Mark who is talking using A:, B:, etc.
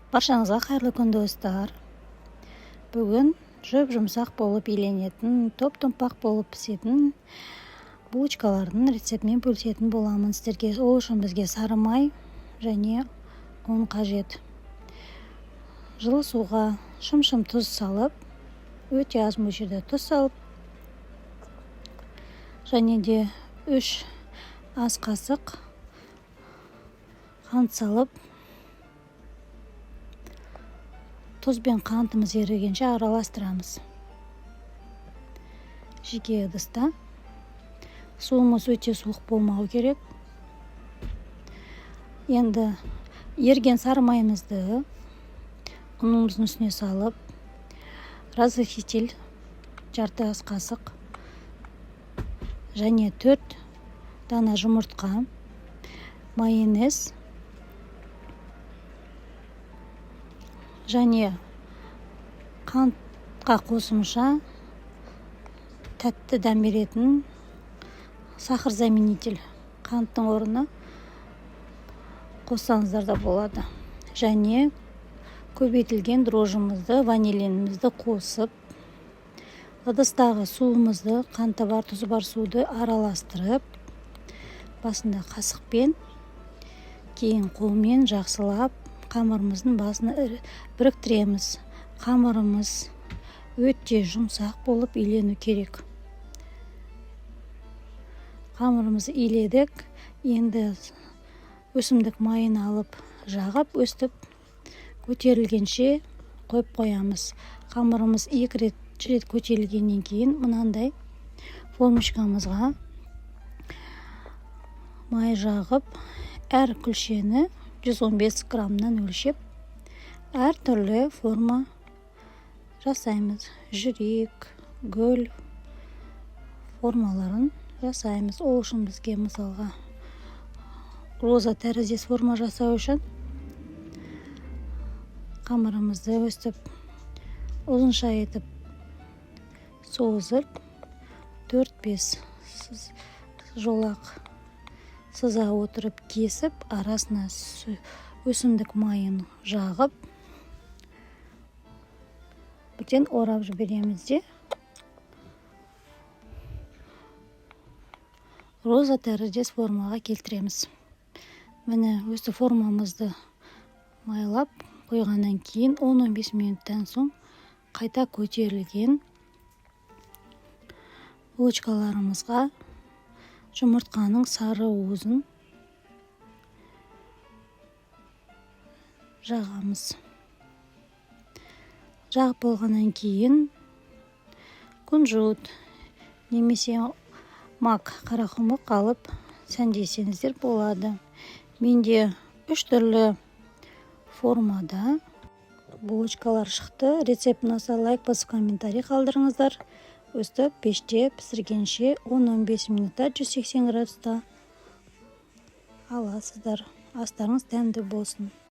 A: Баршаңызға қайырлы күн достар. Бүгін жұмсақ болып иленетін, топ-томпақ болып пісетін булочкалардың рецептімен бөлісетін боламын сіздерге. Ол үшін бізге сары май және ұн қажет. Жылы суға шым-шым тұз салып, өте аз мөлшерде тұз салып, және де 3 ас қасық қант салып, тұз бен қантымыз ерігенше араластырамыз. Жеке ыдыста суымыз өте суық болмау керек. Енді ерген сары майымызды ұнымыздың үстіне салып, разрыхитель жарты ас қасық және 4 дана жұмыртқа, майонез және қантқа қосымша тәтті дәм беретін сахар заменитель, қанттың орнына қоссаңыздар да болады. Және көбейтілген дрожжымызды, ванилинімізді қосып, ыдыстағы суымызды, қанты бар, тұзы бар суды араластырып, басында қасықпен, кейін қолмен жақсылап қамырымыздың басына біріктіреміз. Қамырымыз өте жұмсақ болып илену керек. Қамырымызды иледік. Енді өсімдік майын алып, жағып, өстіп көтерілгенше қойып қоямыз. Қамырымыз 2 рет көтерілгеннен кейін мынандай формочкамызға май жағып, әр күлшені 115 граммнан өлшеп, әр түрлі форма жасаймыз. Жүрек, гүл формаларын жасаймыз. Ол үшін бізге мысалға роза тәріздес форма жасау үшін қамырымызды өстіп, ұзынша етіп созып, 4-5 жолақ сыза отырып кесіп, арасына өсімдік майын жағып, бірден орап жібереміз де роза тәріздес формаға келтіреміз. Міне осы формамызды майлап қойғаннан кейін 10-15 минуттан соң қайта көтерілген булочкаларымызға жұмыртқаның сары уызын жағамыз. Жағып болғаннан кейін күнжіт немесе мак қарақұмық алып сәндесеңіздер болады. Менде 3 түрлі формада булочкалар шықты. Рецепт ұнаса лайк басып комментарий қалдырыңыздар. Өстіп пеште пісіргенше 10-15 минутта 180 градуста аласыздар. Астарыңыз дәмді болсын.